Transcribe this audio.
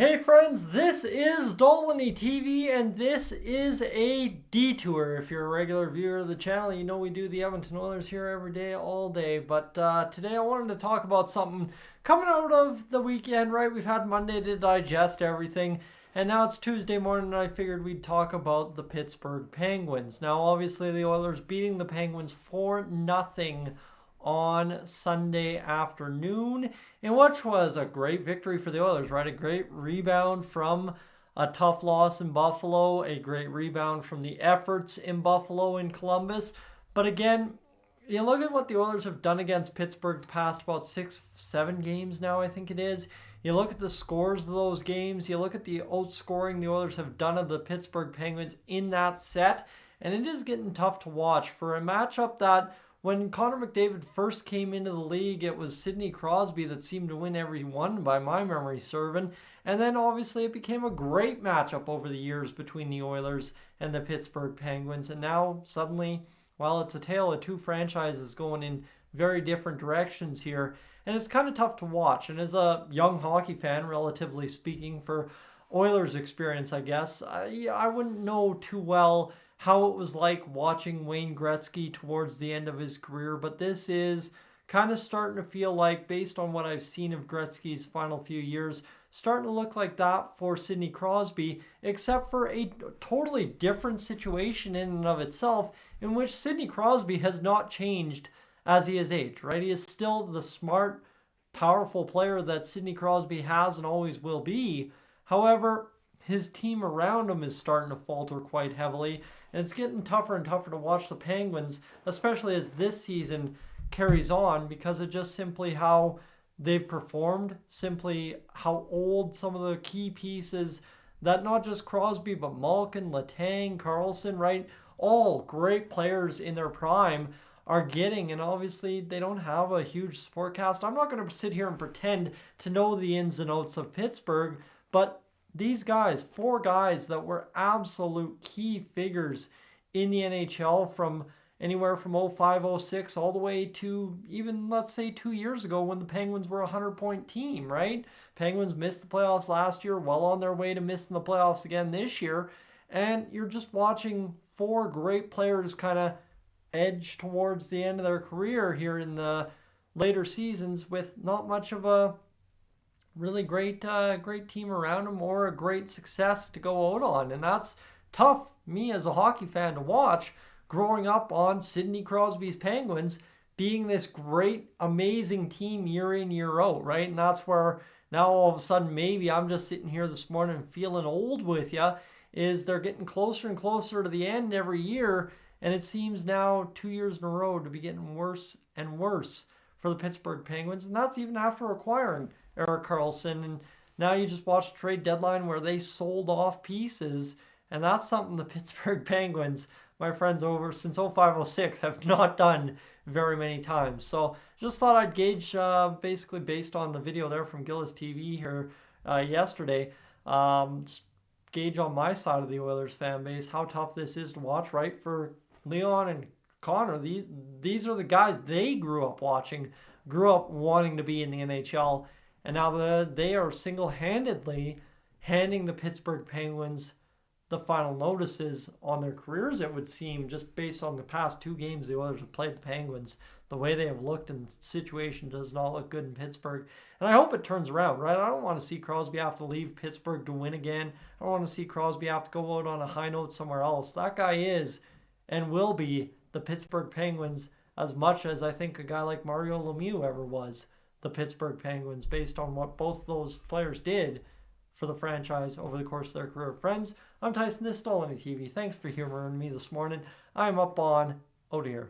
Hey friends, this is Dolynny TV and this is a detour. If you're a regular viewer of the channel, you know we do the Edmonton Oilers here every day, all day. But today I wanted to talk about something coming out of the weekend, right? We've had Monday to digest everything, and now it's Tuesday morning and I figured we'd talk about the Pittsburgh Penguins. Now obviously the Oilers beating the Penguins 4-0 on Sunday afternoon, in which was a great victory for the Oilers, right? A great rebound from a tough loss in Buffalo, a great rebound from the efforts in Buffalo and Columbus. But again, you look at what the Oilers have done against Pittsburgh the past about 6-7 games now, I think it is. You look at the scores of those games, you look at the outscoring the Oilers have done of the Pittsburgh Penguins in that set, and it is getting tough to watch for a matchup that when Connor McDavid first came into the league, it was Sidney Crosby that seemed to win every one by my memory serving. And then obviously it became a great matchup over the years between the Oilers and the Pittsburgh Penguins. And now suddenly, well, it's a tale of two franchises going in very different directions here. And it's kind of tough to watch. And as a young hockey fan, relatively speaking, for Oilers experience, I guess, I wouldn't know too well how it was like watching Wayne Gretzky towards the end of his career, but this is kind of starting to feel like, based on what I've seen of Gretzky's final few years, starting to look like that for Sidney Crosby, except for a totally different situation in and of itself, in which Sidney Crosby has not changed as he has aged, right? He is still the smart, powerful player that Sidney Crosby has and always will be. However, his team around him is starting to falter quite heavily, and it's getting tougher and tougher to watch the Penguins, especially as this season carries on, because of just simply how they've performed, simply how old some of the key pieces, that not just Crosby, but Malkin, Letang, Carlson, right? All great players in their prime are getting, and obviously they don't have a huge support cast. I'm not going to sit here and pretend to know the ins and outs of Pittsburgh, but these guys, four guys that were absolute key figures in the NHL from anywhere from 05, 06 all the way to even, let's say, 2 years ago when the Penguins were a 100-point team, right? Penguins missed the playoffs last year, well on their way to missing the playoffs again this year. And you're just watching four great players kind of edge towards the end of their career here in the later seasons with not much of a really great team around him or a great success to go out on. And that's tough, me as a hockey fan, to watch, growing up on Sidney Crosby's Penguins being this great, amazing team year in, year out, right? And that's where now all of a sudden maybe I'm just sitting here this morning feeling old with you, is they're getting closer and closer to the end every year, and it seems now 2 years in a row to be getting worse and worse for the Pittsburgh Penguins. And that's even after acquiring Erik Karlsson. And now you just watch the trade deadline where they sold off pieces. And that's something the Pittsburgh Penguins, my friends over since 05-06, have not done very many times. So just thought I'd gauge, basically based on the video there from Gillis TV here yesterday, just gauge on my side of the Oilers fan base how tough this is to watch, right? For Leon and Connor, these are the guys they grew up watching, grew up wanting to be in the NHL, and now they are single-handedly handing the Pittsburgh Penguins the final notices on their careers, it would seem, just based on the past two games the Oilers have played the Penguins. The way they have looked, and the situation does not look good in Pittsburgh. And I hope it turns around, right? I don't want to see Crosby have to leave Pittsburgh to win again. I don't want to see Crosby have to go out on a high note somewhere else. That guy is and will be the Pittsburgh Penguins as much as I think a guy like Mario Lemieux ever was the Pittsburgh Penguins, based on what both those players did for the franchise over the course of their career. Friends, I'm Tyson, this is Dolynny TV. Thanks for humoring me this morning. I'm up on out of here.